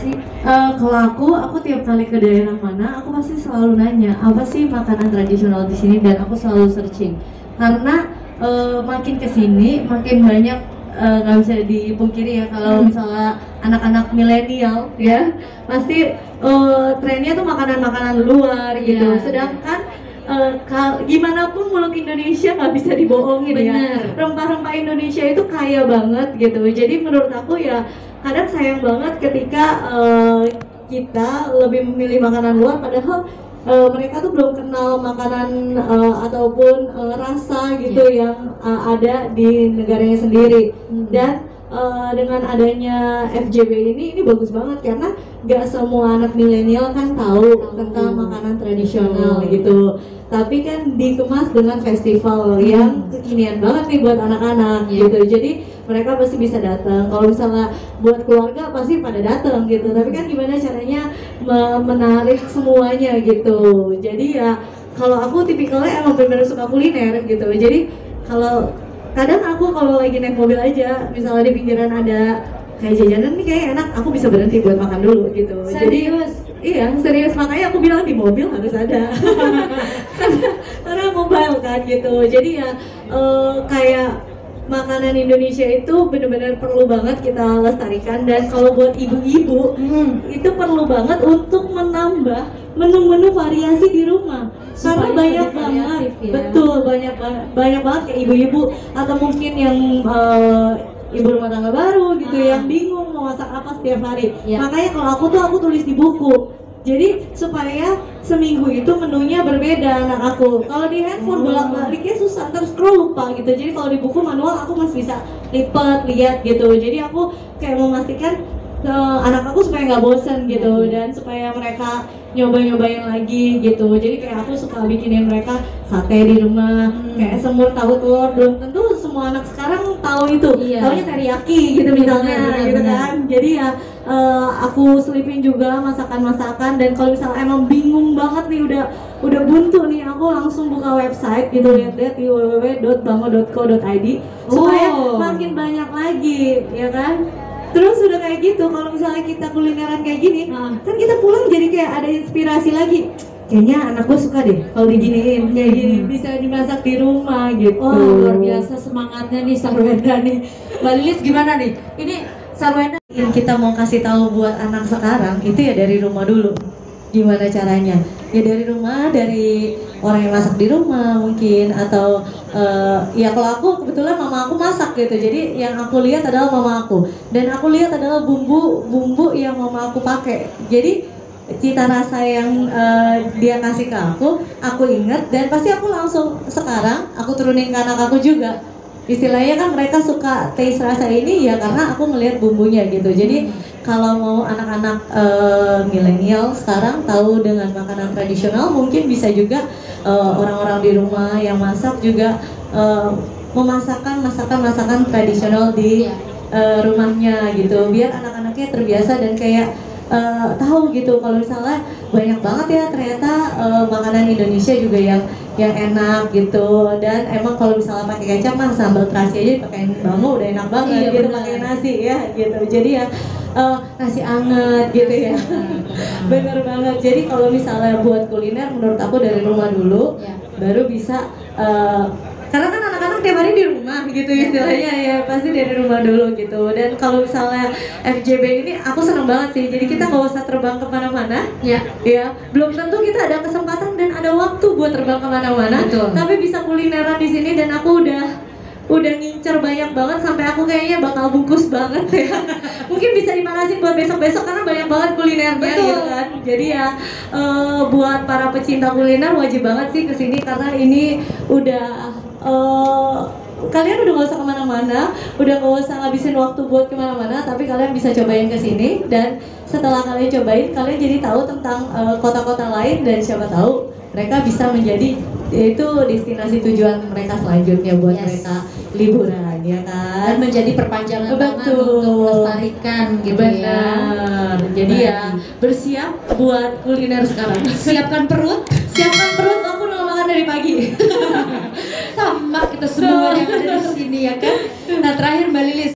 sih? Kalau aku tiap kali ke daerah mana, aku pasti selalu nanya apa sih makanan tradisional di sini dan aku selalu searching karena makin kesini makin banyak nggak bisa dipungkiri ya kalau misalnya anak-anak milenial ya pasti trennya tuh makanan-makanan luar gitu. Iya. Sedangkan gimana pun muluk Indonesia nggak bisa dibohongin ya. Bener. Rempah-rempah Indonesia itu kaya banget gitu. Jadi menurut aku ya kadang sayang banget ketika kita lebih memilih makanan luar padahal mereka tuh belum kenal makanan ataupun rasa gitu yang ada di negaranya sendiri. Dan dengan adanya FJB ini bagus banget karena gak semua anak milenial kan tahu tentang makanan tradisional gitu. Tapi kan dikemas dengan festival yang kekinian banget nih buat anak-anak gitu. Jadi mereka pasti bisa datang. Kalau misalnya buat keluarga pasti pada datang gitu. Tapi kan gimana caranya menarik semuanya gitu. Jadi ya kalau aku tipikalnya emang benar-benar suka kuliner gitu. Jadi kalau kadang aku kalau lagi naik mobil aja, misalnya di pinggiran ada kayak jajanan nih kayak enak, aku bisa berhenti buat makan dulu gitu. Serius? Iya, serius, makanya aku bilang di mobil harus ada. karena mobile kan gitu. Jadi ya kayak makanan Indonesia itu benar-benar perlu banget kita lestarikan. Dan kalau buat ibu-ibu itu perlu banget untuk menambah menu-menu variasi di rumah karena Supaya banyak lebih banget variatif ya. betul banyak banget kayak ibu-ibu atau mungkin yang ibu rumah tangga baru gitu yang bingung mau masak apa setiap hari. Makanya kalau aku tulis di buku. Jadi supaya seminggu itu menunya berbeda anak aku. Kalau di handphone bolak-baliknya susah, terus scroll lupa gitu. Jadi kalau di buku manual aku masih bisa lipat, lihat gitu. Jadi aku kayak memastikan anak aku supaya nggak bosen gitu dan supaya mereka nyobain lagi gitu. Jadi kayak aku suka bikinin mereka sate di rumah, kayak semur tahu telur. Belum tentu semua anak sekarang tahu itu, taunya teriyaki gitu misalnya, gitu kan. Jadi ya aku selipin juga masakan-masakan. Dan kalau misalnya emang bingung banget nih udah buntu nih, aku langsung buka website gitu, lihat-lihat di www.bango.co.id supaya makin banyak lagi ya kan. Terus udah kayak gitu, kalau misalnya kita kulineran kayak gini, kan kita pulang jadi kayak ada inspirasi lagi. Kayaknya anak gue suka deh kalau diginiin kayak gini, bisa dimasak di rumah gitu. Luar biasa semangatnya nih Sarwenda nih. Mbak Lilis gimana nih? Ini Sarwenda Yang kita mau kasih tahu buat anak sekarang itu ya dari rumah dulu. Gimana caranya? Ya dari rumah, dari orang yang masak di rumah mungkin, atau ya kalau aku kebetulan mama aku masak gitu. Jadi yang aku lihat adalah mama aku, dan aku lihat adalah bumbu yang mama aku pakai. Jadi cita rasa yang dia kasih ke aku inget, dan pasti aku langsung sekarang aku turunin ke anak aku juga. Istilahnya kan mereka suka taste rasa ini ya karena aku ngelihat bumbunya gitu. Jadi kalau mau anak-anak milenial sekarang tahu dengan makanan tradisional, mungkin bisa juga orang-orang di rumah yang masak juga memasakkan masakan tradisional di rumahnya gitu, biar anak-anaknya terbiasa dan kayak tahu gitu kalau misalnya banyak banget ya ternyata makanan Indonesia juga yang enak gitu. Dan emang kalau misalnya pakai kecap mah sambal terasi aja pakai bango udah enak banget gitu, pakai nasi ya gitu. Jadi ya nasi anget gitu ya. Bener banget. Jadi kalau misalnya buat kuliner menurut aku dari rumah dulu baru bisa karena kan anak-anak tiap hari di rumah gitu istilahnya ya, pasti dari rumah dulu gitu. Dan kalau misalnya FJB ini aku seneng banget sih, jadi kita nggak usah terbang kemana-mana ya, belum tentu kita ada kesempatan dan ada waktu buat terbang kemana-mana, tapi bisa kulineran di sini. Dan aku udah ngincer banyak banget sampai aku kayaknya bakal bungkus banget ya. Mungkin bisa dipanasin buat besok-besok karena banyak banget kulinernya gitu kan. Jadi ya buat para pecinta kuliner wajib banget sih kesini karena ini udah kalian udah gak usah kemana-mana, udah gak usah ngabisin waktu buat kemana-mana, tapi kalian bisa cobain kesini. Dan setelah kalian cobain, kalian jadi tahu tentang kota-kota lain, dan siapa tahu mereka bisa menjadi itu destinasi tujuan mereka selanjutnya buat mereka liburan ya kan, dan menjadi perpanjangan tangan untuk melestarikan gitu ya. Jadi ya bersiap buat kuliner sekarang. Siapkan perut, aku udah makan dari pagi. sama kita semua yang ada di sini ya kan. Nah terakhir Mbak Lilis,